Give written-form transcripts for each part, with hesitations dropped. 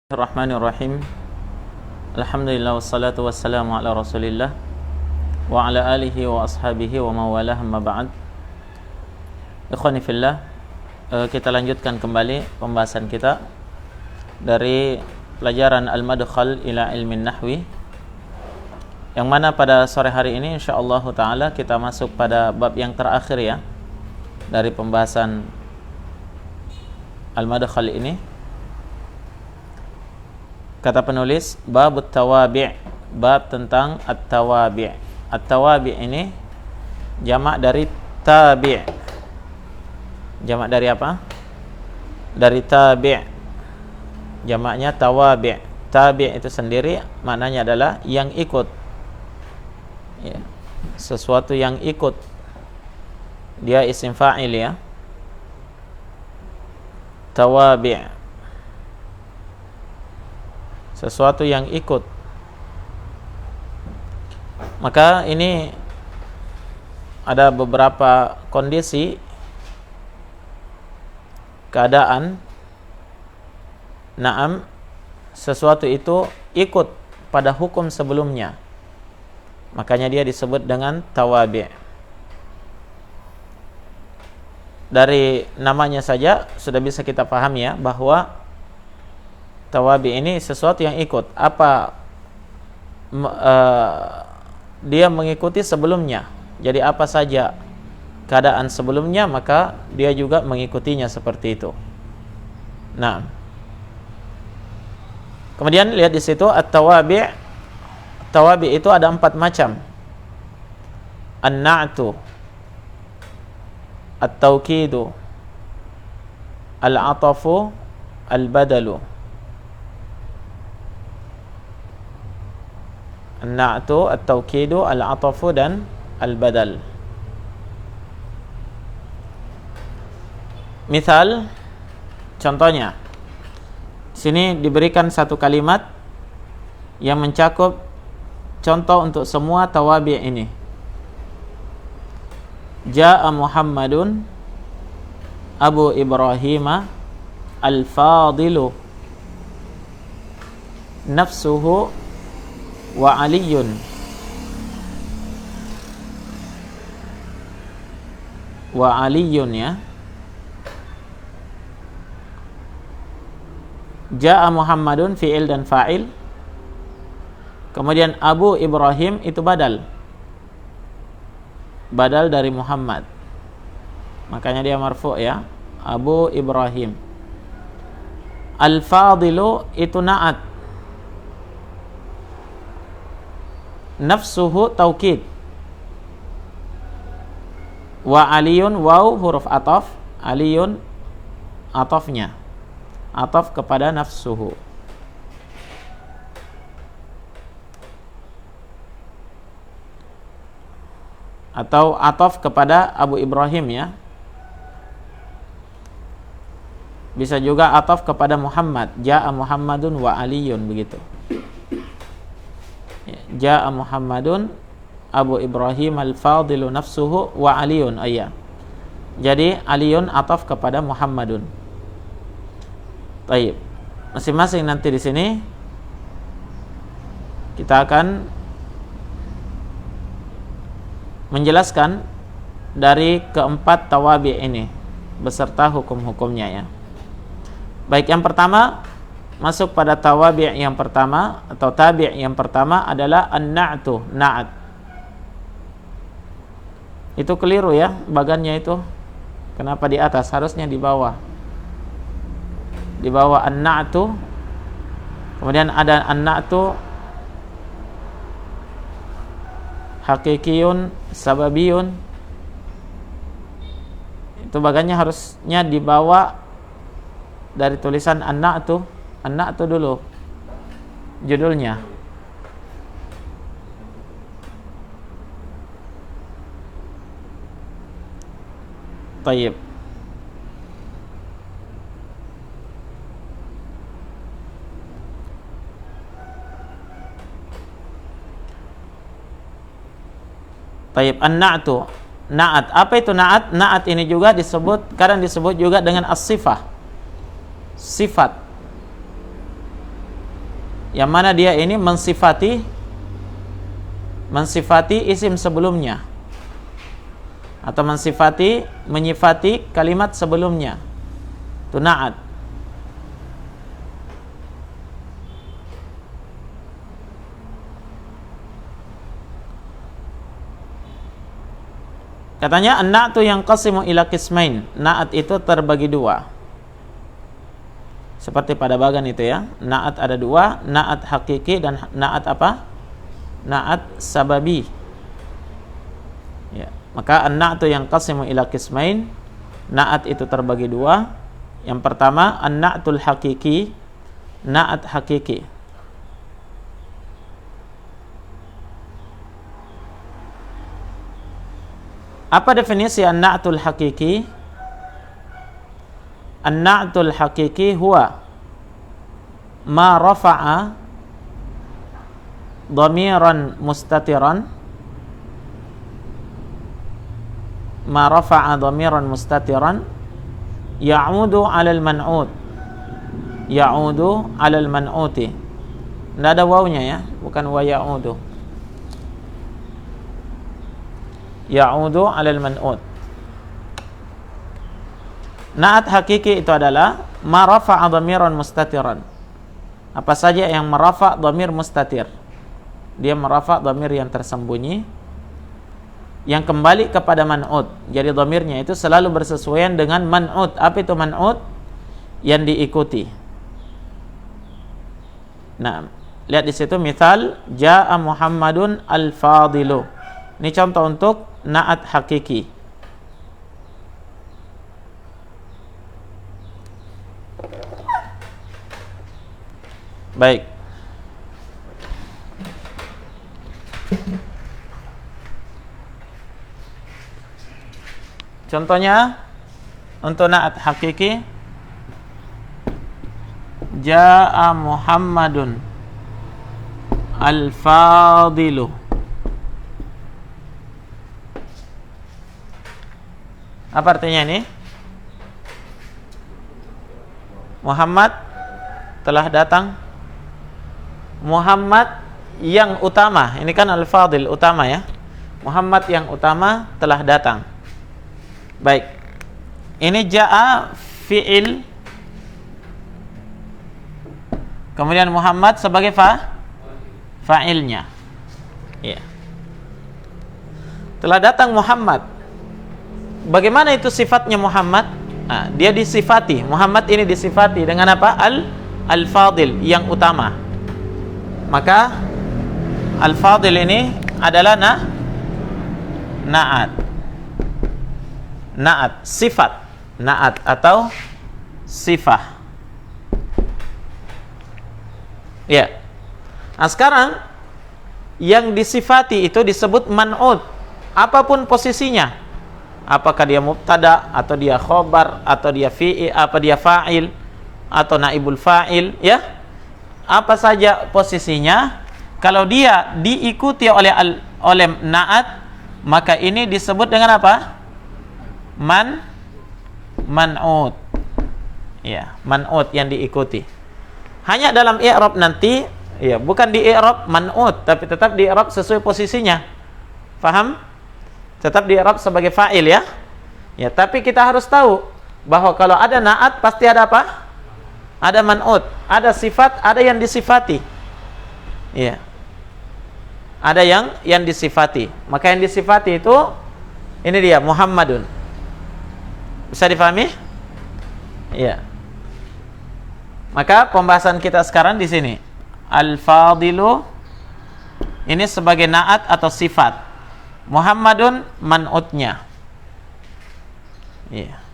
Bismillahirrahmanirrahim. Alhamdulillah wassalatu wassalamu ala Rasulillah wa ala alihi wa ashabihi wa mawalah amma ba'd. Ikhwani fillah, kita lanjutkan kembali pembahasan kita dari pelajaran Al-Madkhal ila Ilmin Nahwi, yang mana pada sore hari ini insyaallah taala kita masuk pada bab yang terakhir ya dari pembahasan Al-Madkhal ini. Kata penulis, bab tawabi', bab tentang at-tawabi'. At-tawabi' ini jamak dari tabi'. Jamak dari apa? Dari tabi'. Jamaknya tawabi'. Tabi' itu sendiri maknanya adalah yang ikut. Ya, sesuatu yang ikut. Dia isim fa'il ya. Tawabi'. Sesuatu yang ikut. Maka ini ada beberapa kondisi keadaan na'am sesuatu itu ikut pada hukum sebelumnya, makanya dia disebut dengan tawabi'. Dari namanya saja sudah bisa kita pahami ya bahwa tawabi ini sesuatu yang ikut. Dia mengikuti sebelumnya. Jadi apa saja keadaan sebelumnya, maka dia juga mengikutinya seperti itu. Nah, kemudian lihat di situ at-tawabi'. Tawabi itu ada 4 macam. An-na'tu, at-tawkidu, al-'atafu, al-badalu. An-na'tu, at-tawkidu, al-'atafu dan al-badal. Misal, contohnya sini diberikan satu kalimat yang mencakup contoh untuk semua tawabi' ini. Ja'a Muhammadun Abu Ibrahim al-Fadilu nafsuhu wa aliyun ya. Ja'a Muhammadun fi'il dan fa'il. Kemudian Abu Ibrahim itu badal dari Muhammad, makanya dia marfu' ya, Abu Ibrahim. Al-Fadilu itu na'at. Nafsuhu taukid. Wa aliyun waw huruf ataf. Aliyun atafnya, ataf kepada nafsuhu. Atau ataf kepada Abu Ibrahim ya. Bisa juga ataf kepada Muhammad. Ja'a Muhammadun wa aliyun, begitu. Ja'a Muhammadun Abu Ibrahim al-Fadilu nafsuhu wa aliyun ayya. Jadi aliyun ataf kepada Muhammadun. Baik. Masing-masing nanti di sini kita akan menjelaskan dari keempat tawabi ini beserta hukum-hukumnya ya. Baik, yang pertama masuk pada tawabi' yang pertama atau tabi' yang pertama adalah an-na'tu, na'at. Itu keliru ya bagannya itu. Kenapa di atas? Harusnya di bawah. Di bawah an-na'tu. Kemudian ada an-na'tu hakikiyun, sababiyun. Itu bagannya harusnya dibawa dari tulisan an-na'tu. An-na'tu dulu judulnya. Tayyib. Tayyib, an-na'tu. Na'at. Apa itu na'at? Na'at ini juga disebut, kadang disebut juga dengan as-sifah. Sifat. yang mana dia ini mensifati isim sebelumnya atau menyifati kalimat sebelumnya. Itu na'at. Katanya an-na'tu yanqasimu ila qismain. Na'at itu terbagi dua. Seperti pada bagan itu ya. Na'at ada dua, na'at hakiki dan na'at apa? Na'at sababi. Ya. Maka an-na'tu yanqasimu ila qismain. Na'at itu terbagi dua. Yang pertama an-na'tul hakiki. Na'at hakiki. Apa definisi an-na'tul hakiki? An-na'tul hakiki huwa ma rafa'a dhamiran mustatiran ya'udu 'alal man'ut. Ya'udu 'alal man'uti. Enggak ada wawunya ya, bukan wa ya'udu. Ya'udu 'alal man'ut. Na'at hakiki itu adalah ma rafa'a dhamiran mustatiran. Apa saja yang merafa' dhamir mustatir. Dia merafa' dhamir yang tersembunyi yang kembali kepada man'ut. Jadi dhamirnya itu selalu bersesuaian dengan man'ut. Apa itu man'ut? Yang diikuti. Nah, lihat di situ misal jaa Muhammadun al-fadilu. Ini contoh untuk na'at hakiki. Baik. Contohnya untuk na'at hakiki, jaa Muhammadun al-fadilu. Apa artinya ini? Muhammad telah datang. Muhammad yang utama. Ini kan al-fadil utama ya. Muhammad yang utama telah datang. Baik. Ini jaa fi'il. Kemudian Muhammad sebagai fa'ilnya. Iya. Telah datang Muhammad. Bagaimana itu sifatnya Muhammad? Nah, dia disifati. Muhammad ini disifati dengan apa? Al-fadil yang utama. Maka al-fadil ini adalah na'at. Na'at, sifat. Na'at atau sifah. Ya. Nah, sekarang yang disifati itu disebut man'ut. Apapun posisinya. Apakah dia mubtada atau dia khobar atau dia fa'il atau naibul fa'il, ya? Apa saja posisinya, kalau dia diikuti oleh na'at, maka ini disebut dengan apa? Man'ut. Ya, man'ut yang diikuti. Hanya dalam i'rab nanti, ya, bukan di i'rab man'ut, tapi tetap di i'rab sesuai posisinya. Faham? Tetap di i'rab sebagai fa'il ya. Ya, tapi kita harus tahu bahwa kalau ada na'at pasti ada apa? Ada man'ut, ada sifat, ada yang disifati. Iya. Ada yang disifati. Maka yang disifati itu ini dia Muhammadun. Bisa difahami? Iya. Maka pembahasan kita sekarang di sini. Al-fadilu ini sebagai na'at atau sifat. Muhammadun man'utnya. Iya.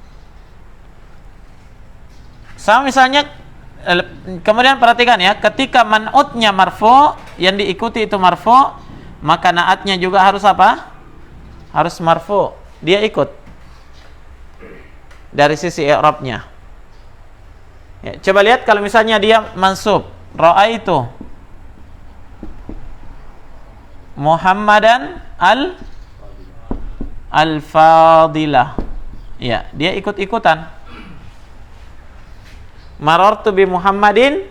Sama misalnya, kemudian perhatikan ya, ketika man'utnya marfu, yang diikuti itu marfu, maka na'atnya juga harus apa? Harus marfu. Dia ikut dari sisi i'rabnya. Ya, coba lihat kalau misalnya dia mansub, ra'aitu Muhammadan al-fadilah. Ya, dia ikut-ikutan. Marartu bi Muhammadin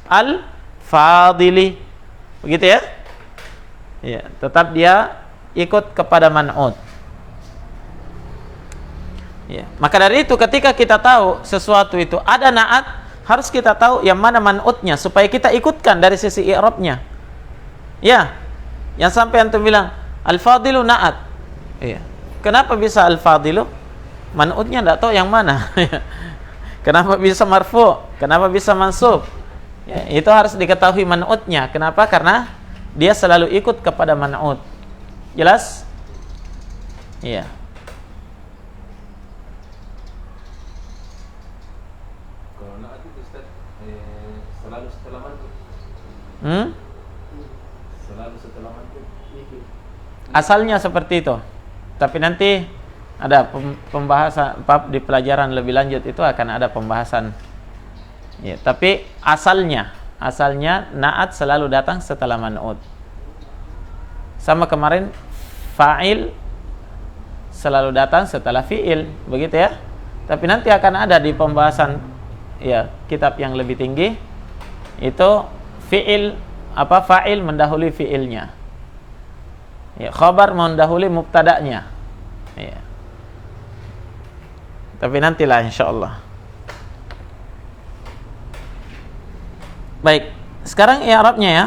al-fadilah. al-fadili. Begitu ya? Ya, tetap dia ikut kepada man'ut. Ya, maka dari itu ketika kita tahu sesuatu itu ada na'at, harus kita tahu yang mana man'utnya supaya kita ikutkan dari sisi i'rabnya. Ya. Yang sampai antum bilang al-fadilu na'at. Iya. Kenapa bisa al-fadilu? Man'utnya enggak tahu yang mana. Kenapa bisa marfu? Kenapa bisa mansub? Ya, itu harus diketahui man'utnya. Kenapa? Karena dia selalu ikut kepada man'ut. Jelas? Iya. Kalau na'at itu Ustaz, selalu setelah man'ut. Selalu setelah man'ut. Asalnya seperti itu. Tapi nanti ada pembahasan di pelajaran lebih lanjut itu akan ada pembahasan. Ya, tapi asalnya na'at selalu datang setelah man'ut. Sama kemarin fa'il selalu datang setelah fi'il, begitu ya. Tapi nanti akan ada di pembahasan ya kitab yang lebih tinggi itu fa'il mendahului fi'ilnya. Ya, khabar mendahului mubtada'nya. Ya. Tapi nantilah insyaallah. Baik, sekarang i'rabnya ya.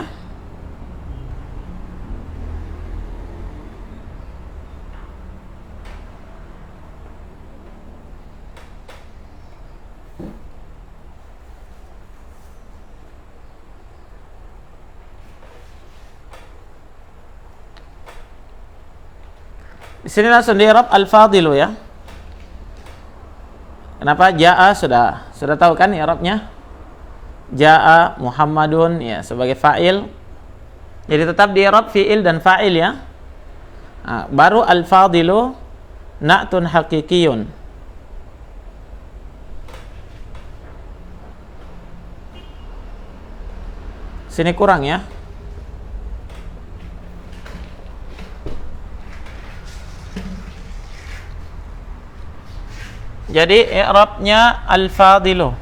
Di sini langsung di-i'rab al-fadilu ya. Kenapa? Jaa sudah tahu kan i'rabnya? Jaa Muhammadun ya sebagai fa'il. Jadi tetap di-i'rab fi'il dan fa'il ya. Nah, baru al-fadilu na'tun haqiqiyun. Sini kurang ya. Jadi i'rabnya al-fadilu.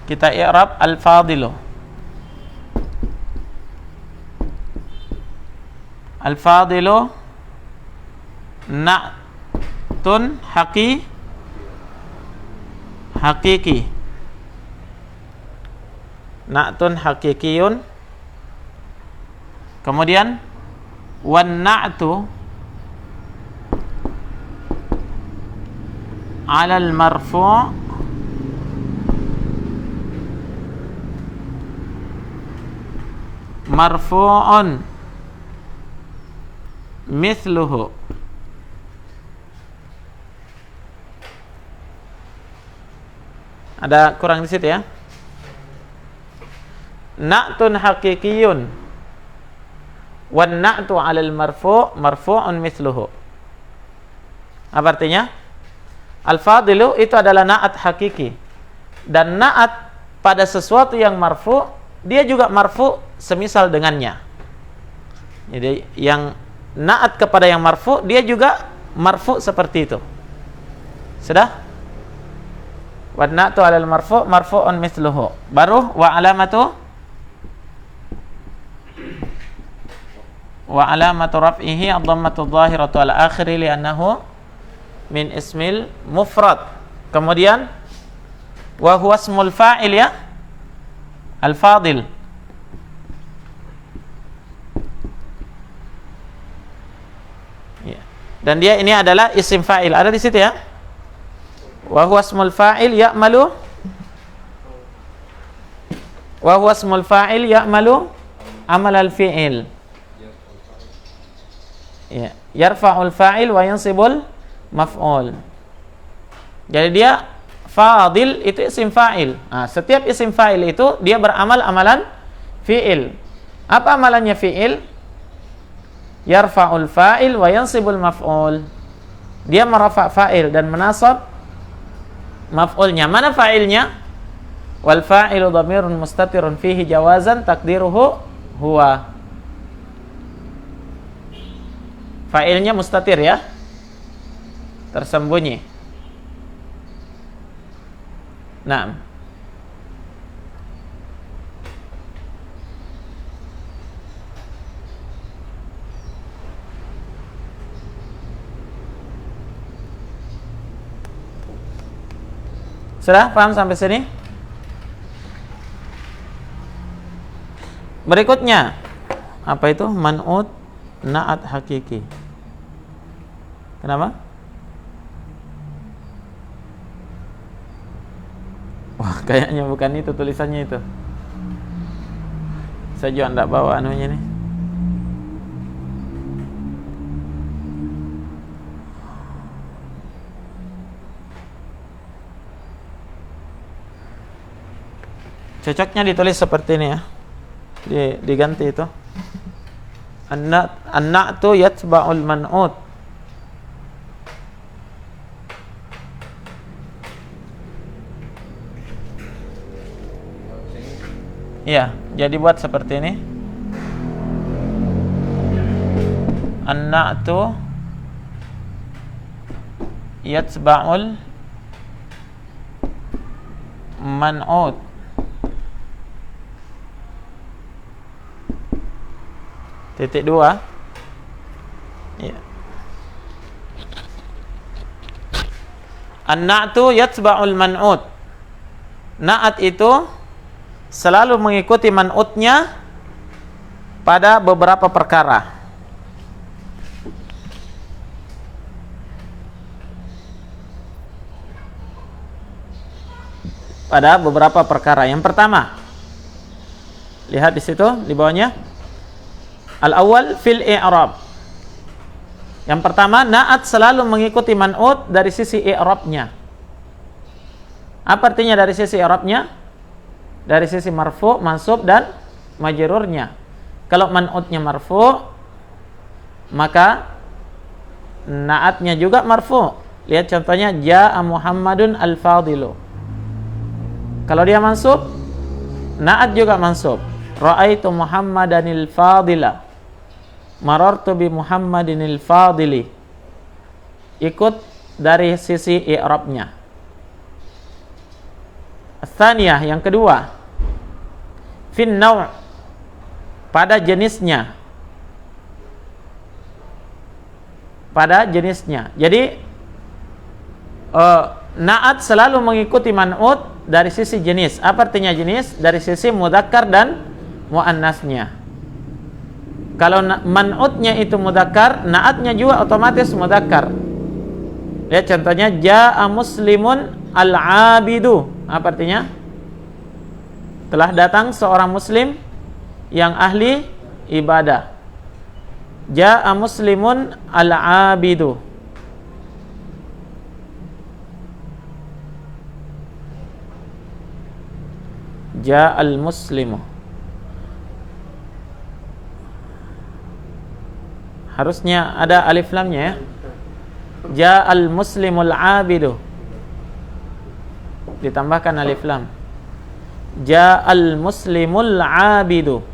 Kita i'rab al-fadilu. Al-fadilu na'tun haqiqi. Na'tun haqiqiyun. Kemudian wan na'tu 'ala al-marfu' marfu'un mithluhu. Ada kurang di situ ya. Na'tun haqiqiyun wan na'tu 'ala al-marfu' marfu'un mithluhu. Apa artinya? Al-fadilu itu adalah na'at hakiki. Dan na'at pada sesuatu yang marfu, dia juga marfu semisal dengannya. Jadi yang na'at kepada yang marfu, dia juga marfu seperti itu. Sudah? Wa na'tu 'alal marfu' marfu'un mithluhu. Baru wa alamatu raf'ihi ad-dhammatu adh-dhahiratu al-akhiri li'annahu min ismil mufrad. Kemudian wa huwa ismul fa'il ya al-fadil. Ya. Dan dia ini adalah isim fa'il. Ada di situ ya. Wa huwa ismul fa'il ya'malu. Wa huwa ismul fa'il ya'malu amal al-fi'il. Ya, yarfa'ul fa'il wa yansibul maf'ul. Jadi dia fadil itu isim fa'il. Nah, setiap isim fa'il itu dia beramal amalan fi'il. Apa amalannya fi'il? Yarfa'ul fa'il wa yansibul maf'ul. Dia merafa' fa'il dan menasab maf'ulnya. Mana fa'ilnya? Wal fa'ilu dhamirun mustatirun fihi jawazan takdiruhu huwa. Fa'ilnya mustatir ya, tersembunyi. Nah, Sudah paham sampai sini? Berikutnya apa itu? Man'ut na'at hakiki. Kenapa? Wah, kayaknya bukan itu tulisannya itu. Saya juga enggak bawa anunya nih. Cocoknya ditulis seperti ini ya. Diganti itu. An-na'tu yatba'ul man'ut. Iya, jadi buat seperti ini. An-na'tu yatba'ul man'ut. Titik 2. Ya. An-na'tu yatba'ul man'ut. Na'at itu selalu mengikuti man'utnya pada beberapa perkara. Pada beberapa perkara. Yang pertama, lihat di situ di bawahnya. Al-awwal fil i'rab. Yang pertama, na'at selalu mengikuti man'ut dari sisi i'rabnya. Apa artinya dari sisi i'rabnya? Dari sisi marfu, mansub dan majrurnya. Kalau man'utnya marfu, maka na'atnya juga marfu. Lihat contohnya, ja'a Muhammadun al-fadilu. Kalau dia mansub, na'at juga mansub. Ra'aitu Muhammadanil fadila. Marartu bi Muhammadinil fadili. Ikut dari sisi i'rabnya. Tsaniyah, yang kedua, fin naw', pada jenisnya. Pada jenisnya. Jadi na'at selalu mengikuti man'ut dari sisi jenis. Apa artinya jenis? Dari sisi mudzakkar dan muannasnya. Kalau man'utnya itu mudzakkar, na'atnya juga otomatis mudzakkar. Lihat contohnya, ja'a muslimun al-abidu. Apa artinya? Telah datang seorang muslim yang ahli ibadah. Ja'a muslimun al-abidu. Ja'al muslimu. Harusnya ada alif lamnya ya. Ja'al muslimul abidu. Ditambahkan alif lam. Ja'al muslimul abidu.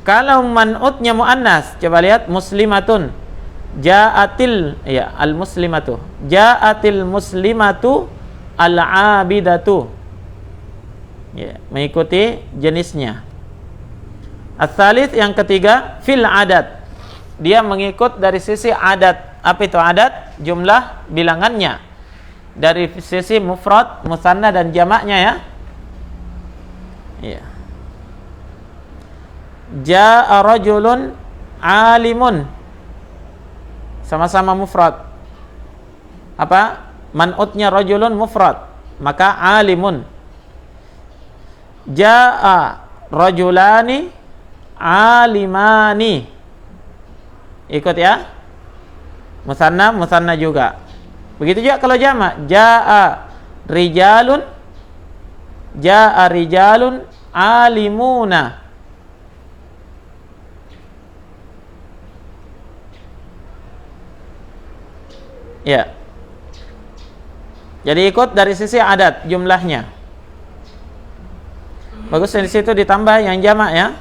Kalau man'utnya muannas, coba lihat muslimatun. Ja'atil, ya, al muslimatu. Ja'atil muslimatu al abidatu. Ya, mengikuti jenisnya. Ats-tsalits, yang ketiga, fil adat. Dia mengikut dari sisi adat. Apa itu adat? Jumlah bilangannya. Dari sisi mufrad, musanna dan jamaknya ya. Iya. Ja'a rajulun alimun. Sama-sama mufrad. Apa? Man'utnya rajulun mufrad, maka alimun. Ja'a rajulani alimani. Ikut ya. Musanna, musanna juga. Begitu juga kalau jamak. Ja'a rijalun alimuna. Ya. Jadi ikut dari sisi adat jumlahnya. Bagus, di situ ditambah yang jamak ya.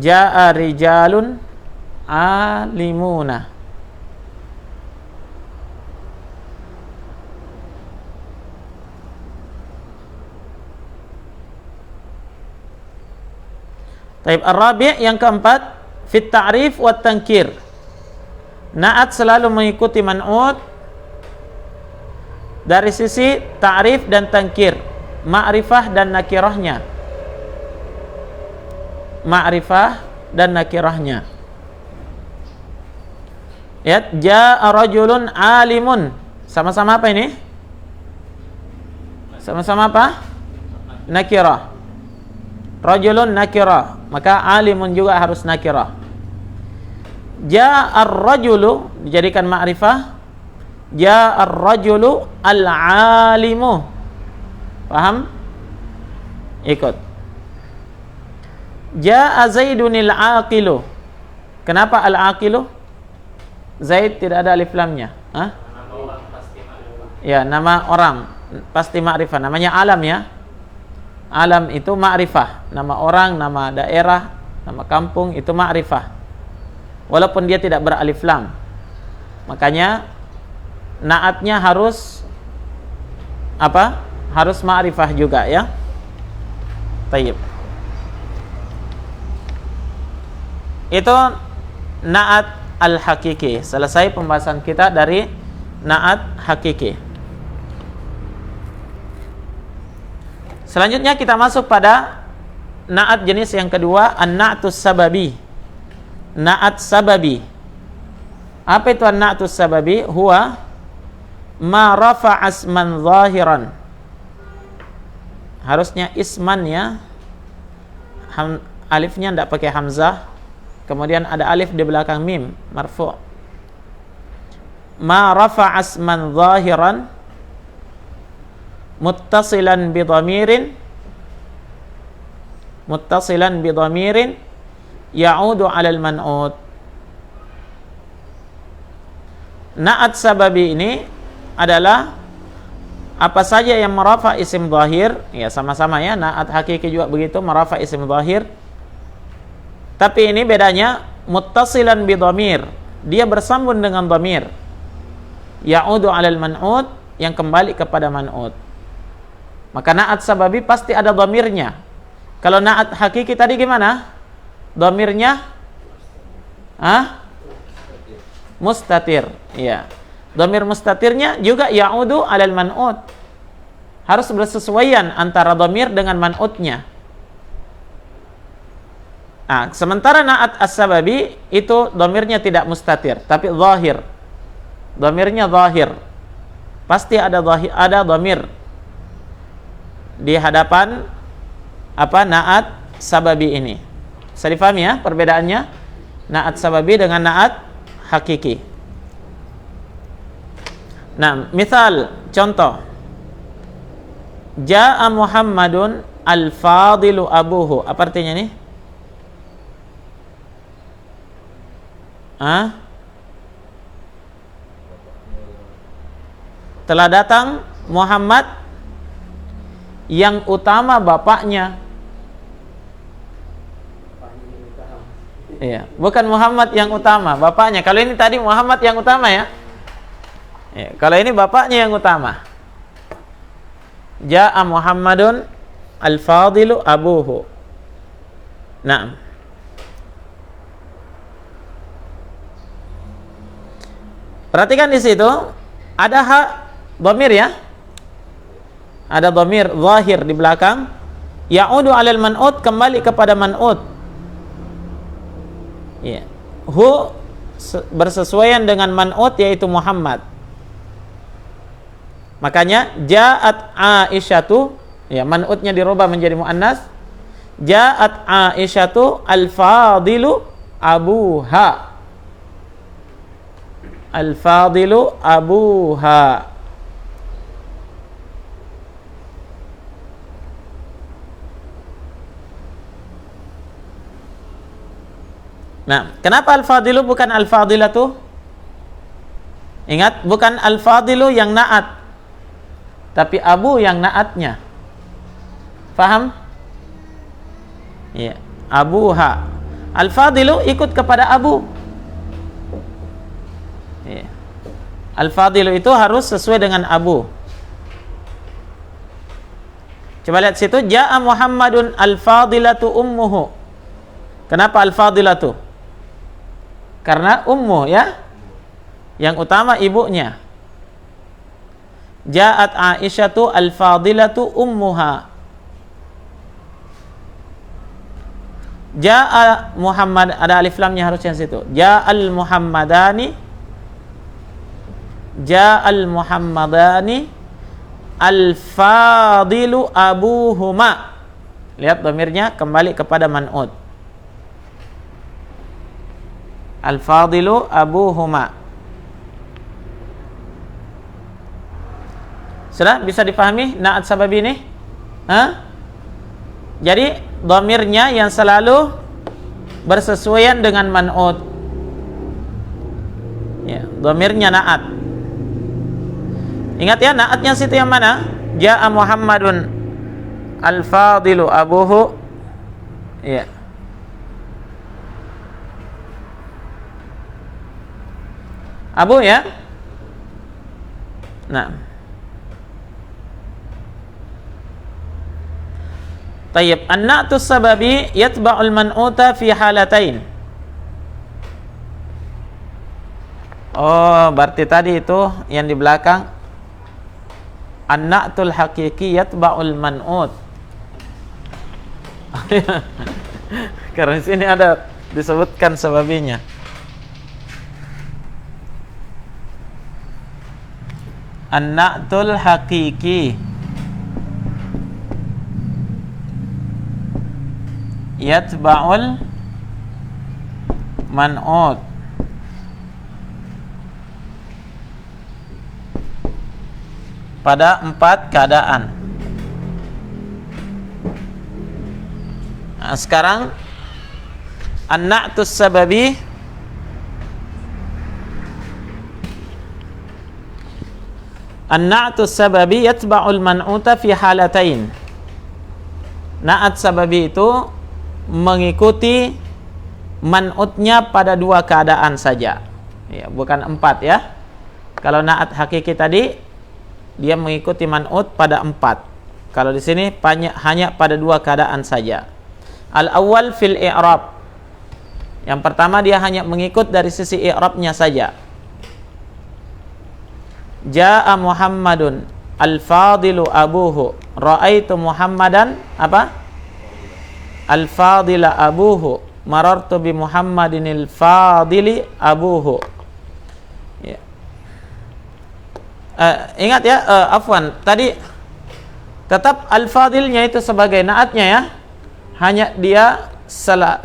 Ja'a rijalun alimuna. Taib ar-rabi', yang keempat, fit ta'rif wa tankir. Na'at selalu mengikuti man'ut dari sisi ta'rif dan tangkir, ma'rifah dan nakirahnya. Ma'rifah dan nakirahnya. Ya, ja'a rajulun alimun. Sama-sama apa ini? Sama-sama apa? Nakirah. Rajulun nakirah, maka alimun juga harus nakirah. Ja'ar rajulu dijadikan ma'rifah. Ja'ar rajulu al-alimu. Paham? Ikut. Ja'a zaidunil aqilu. Kenapa al-aqilu? Zaid tidak ada alif lamnya. Hah? Ya, nama orang pasti ma'rifah. Namanya alam ya. Alam itu ma'rifah. Nama orang, nama daerah, nama kampung itu ma'rifah. Walaupun dia tidak beralif lam. Makanya naatnya harus apa? Harus ma'rifah juga ya. Tayyib. Itu naat al-hakiki. Selesai pembahasan kita dari naat hakiki. Selanjutnya kita masuk pada naat jenis yang kedua, an-na'tus sababi. Naat sababi. Apa itu an-na'tus sababi? Huwa ma rafa'a asman zahiran. Harusnya isman ya. Alifnya tidak pakai hamzah. Kemudian ada alif di belakang mim, marfu'. Ma rafa'a asman zahiran muttasilan bidhamirin ya'udu 'alal man'ut. Naat sababi ini adalah apa saja yang merafa isim zahir, ya sama-sama ya, naat hakiki juga begitu, merafa isim zahir. Tapi ini bedanya muttasilan bidhamir, dia bersambung dengan dhamir. Ya'udu 'alal man'ut, yang kembali kepada man'ut. Maka naat sababi pasti ada dhamirnya. Kalau naat hakiki tadi gimana? Dhamirnya mustatir. Ya. Dhamir mustatirnya juga ya'udu 'alal man'ut. Harus bersesuaian antara dhamir dengan man'utnya. Sementara naat as-sababi itu dhamirnya tidak mustatir, tapi zahir. Dhamirnya zahir. Pasti ada dhamir di hadapan naat sababi ini. Bisa difahami ya perbedaannya naat sababi dengan naat hakiki. Nah, misal contoh, Ja'a Muhammadun al-fadilu abuhu. Apa artinya ini? Telah datang Muhammad yang utama bapaknya. Iya, bukan Muhammad yang utama, bapaknya. Kalau ini tadi Muhammad yang utama ya. Kalau ini bapaknya yang utama. Ja'a Muhammadun al-fadilu abuhu. Nah, perhatikan di situ ada hak dhamir ya. Ada dhamir zahir di belakang. Ya'udu 'alal man'ut, kembali kepada man'ut. Ya. Hu bersesuaian dengan man'ut yaitu Muhammad. Makanya ja'at Aisyatu, ya man'utnya dirubah menjadi muannas. Ja'at Aisyatu al-fadilu abuha. Al-fadilu abuha. Nah, kenapa al-fadilu bukan al-fadilatu? Ingat, bukan al-fadilu yang naat, tapi abu yang naatnya. Faham? Ya, abuha. Al-fadilu ikut kepada abu. Ya. Al-fadilu itu harus sesuai dengan abu. Coba lihat situ, Ja'a Muhammadun al-fadilatu ummuhu. Kenapa al-fadilatu? Karena ummu ya, yang utama ibunya. Ja'at Aisyatu al-fadilatu ummuha. Ja'a Muhammad, ada alif lamnya harusnya situ. Ja'al Muhammadani, Ja'al Muhammadani al-fadilu abuhuma. Lihat dhamirnya kembali kepada man'ud. Al-fadilu abuhuma. Sudah bisa dipahami na'at sabab ini? Jadi dhamirnya yang selalu bersesuaian dengan man'ud. Ya, dhamirnya na'at. Ingat ya, na'atnya situ yang mana? Ja'a Muhammadun al-fadilu abuhu. Ya. Abu ya. Nah. Tayyib, an-na'tu sababi yatba'ul man'uta fi halatain. Oh, berarti tadi itu yang di belakang an-na'tul haqiqi yatba'ul man'ut. Karena sini ada disebutkan sababinya. An-na'tul haqiqi yatba'ul man'ut. Pada 4 keadaan. Nah, sekarang an-na'tus sababi yatba'ul man'uta fi halatain. Na'at sababi itu mengikuti man'utnya pada 2 keadaan saja. Ya, bukan 4 ya. Kalau na'at hakiki tadi dia mengikuti man'ut pada 4. Kalau di sini hanya pada 2 keadaan saja. Al-awwal fil i'rab. Yang pertama dia hanya mengikut dari sisi i'rabnya saja. Ja'a Muhammadun al-fadilu abuhu. Ra'aitu Muhammadan apa? Al-fadila abuhu. Marartu bi Muhammadinil fadili abuhu. Ya. Ingat ya, afwan, tadi tetap al-fadilnya itu sebagai naatnya ya. Hanya dia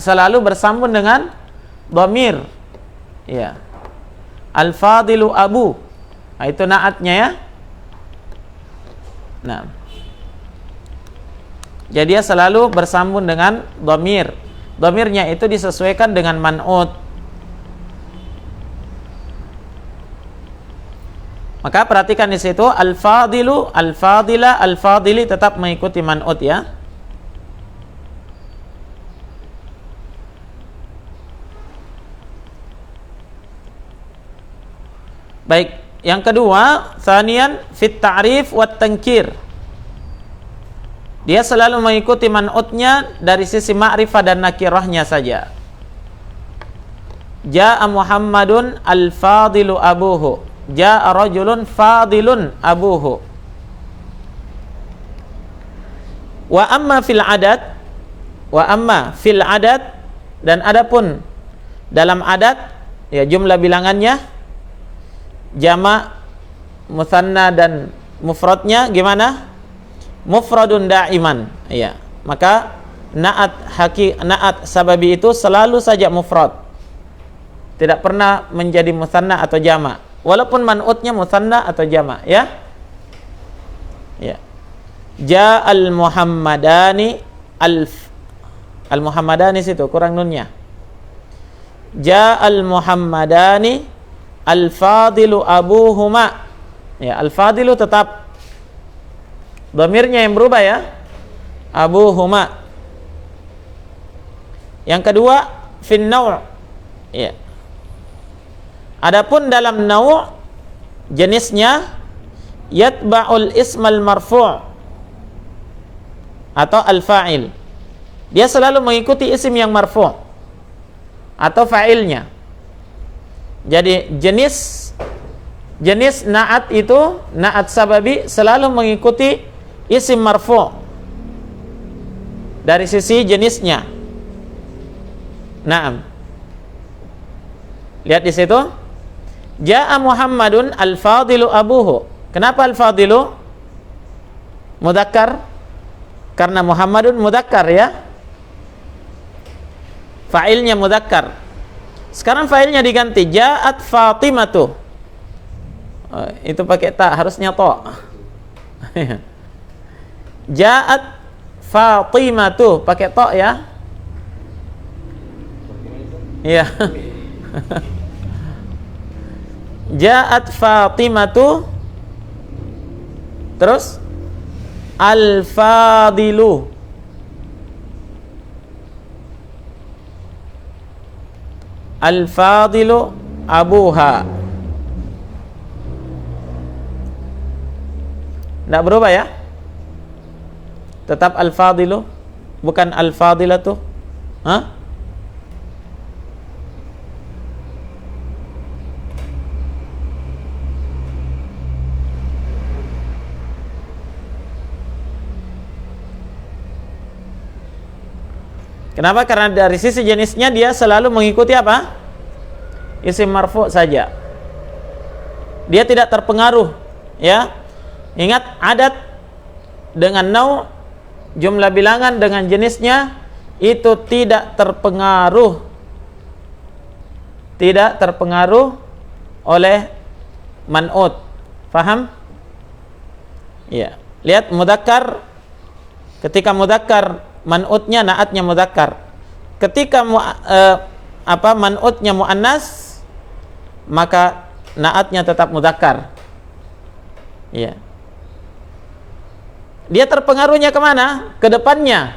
selalu bersambung dengan dhamir. Ya. Al-fadilu abu. Nah, itu naatnya ya. Nah. Jadi dia selalu bersambung dengan dhamir. Dhamirnya itu disesuaikan dengan man'ut. Maka perhatikan di situ al-fadilu, al-fadila, al-fadili tetap mengikuti man'ut ya. Baik, yang kedua, tsaniyan fit ta'rif wat tankir. Dia selalu mengikuti man'utnya dari sisi ma'rifah dan nakirahnya saja. Ja'a Muhammadun al-fadilu abuhu. Ja'a rajulun fadilun abuhu. Wa amma fil adad dan adapun dalam adat ya jumlah bilangannya jama', musanna dan mufradnya gimana? Mufradun da'iman. Ya. Maka na'at sababi itu selalu saja mufrad. Tidak pernah menjadi musanna atau jama'. Walaupun man'utnya musanna atau jama', ya. Ya. Ja'al Muhammadani al-Muhammadani situ kurang nunnya. Ja'al Muhammadani al-fadilu abuhuma. Ya, al-fadilu tetap dhamirnya yang berubah ya. Abuhuma. Yang kedua fin naw'. Ya. Adapun dalam naw' jenisnya yatba'ul ismal marfu' atau al-fa'il. Dia selalu mengikuti isim yang marfu' atau fa'ilnya. Jadi jenis jenis na'at itu, na'at sababi selalu mengikuti isim marfu' dari sisi jenisnya. Naam. Lihat di situ. Ja'a Muhammadun al-fadilu abuhu. Kenapa al-fadilu mudzakkar? Karena Muhammadun mudzakkar ya. Fa'ilnya mudzakkar. Sekarang fa'ilnya diganti, ja'at Fatimatu. Itu pakai ta, harusnya ta. Ja'at Fatimatu, pakai ta ya. Iya. Ja'at Fatimatu. Terus al-fadilu. Al-fadilu abuha. Tidak berubah ya? Tetap al-fadilu, bukan al-fadilatu. Hah? Kenapa? Karena dari sisi jenisnya dia selalu mengikuti apa? Isim marfu saja. Dia tidak terpengaruh, ya. Ingat, adat dengan nau, jumlah bilangan dengan jenisnya itu tidak terpengaruh. Tidak terpengaruh oleh man'ut. Faham? Ya. Lihat mudzakkar, ketika mudzakkar man'utnya na'atnya mudzakkar. Ketika man'utnya muannas, maka na'atnya tetap mudzakkar. Iya. Dia terpengaruhnya kemana? Ke depannya.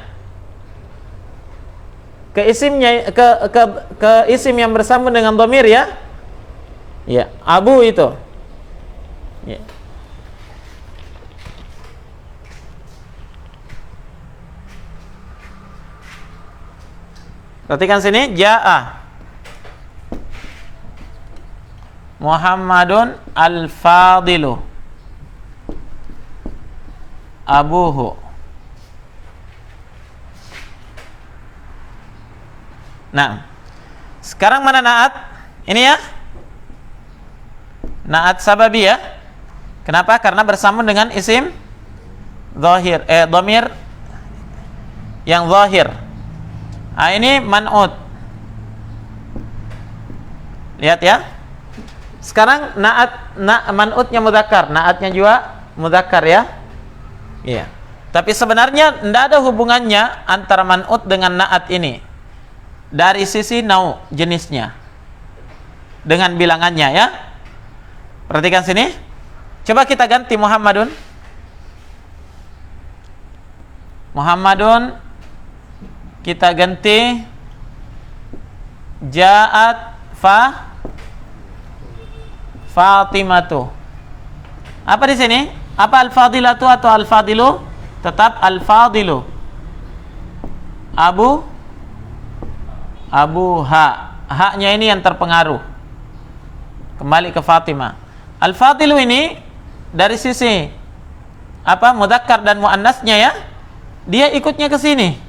Ke isimnya, ke isim yang bersambung dengan dhamir ya. Ya, abu itu. Ya. Perhatikan sini, ja'a Muhammadun al-fadilu abuhu. Nah, sekarang mana na'at? Ini ya, na'at sababi ya. Kenapa? Karena bersambung dengan isim zahir, dhamir yang zahir. Nah, ini man'ut. Lihat ya. Sekarang man'utnya mudzakkar, na'atnya juga mudzakkar ya. Iya. Tapi sebenarnya tidak ada hubungannya antara man'ut dengan na'at ini. Dari sisi nau jenisnya. Dengan bilangannya ya. Perhatikan sini. Coba kita ganti Muhammadun. Muhammadun kita ganti ja'at Fatimatu. Apa di sini? Apa al-fadilatu atau al-fadilu? Tetap al-fadilu. Abuha. Haknya ini yang terpengaruh. Kembali ke Fatimah. Al-fadilu ini dari sisi mudzakkar dan muannasnya ya. Dia ikutnya ke sini.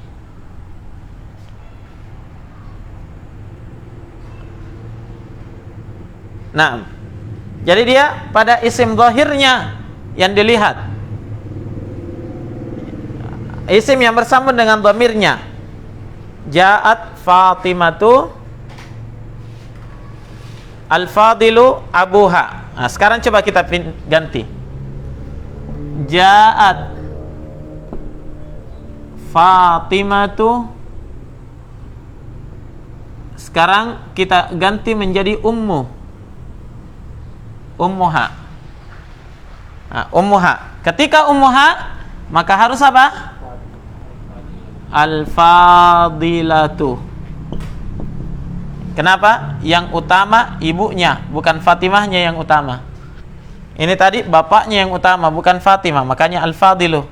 Nah, jadi dia pada isim zahirnya yang dilihat. Isim yang bersambung dengan dhamirnya. Ja'at Fatimatu al-fadilu abuha. Nah, sekarang coba kita ganti. Ja'at Fatimatu. Sekarang kita ganti menjadi ummuha. Nah, ummuha. Ketika ummuha, maka harus apa? Al-fadilatu. Kenapa? Yang utama ibunya, bukan Fatimahnya yang utama. Ini tadi bapaknya yang utama, bukan Fatimah, makanya al-fadilu.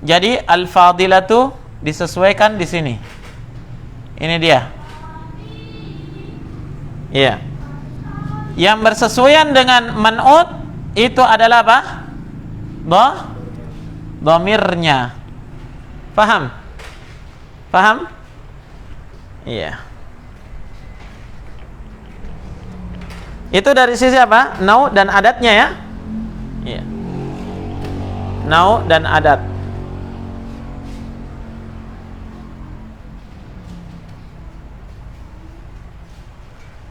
Jadi al-fadilatu disesuaikan di sini. Ini dia. Iya. Yang bersesuaian dengan man'ut itu adalah apa? Dhamirnya. Paham? Paham? Iya. Itu dari sisi apa? Nau dan adatnya ya. Iya. Nau dan adat.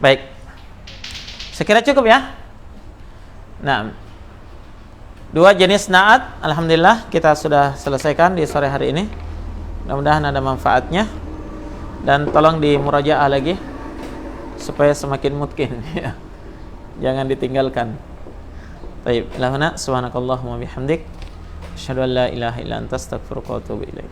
Baik. Sekira cukup ya. Nah, 2 jenis na'at alhamdulillah kita sudah selesaikan di sore hari ini. Mudah-mudahan ada manfaatnya dan tolong dimurajaah lagi supaya semakin mungkin ya. Jangan ditinggalkan. Baik, ilahuna subhanakallahumma bihamdik asyhadu an la ilaha illa anta astaghfiruka wa atubu ilaik.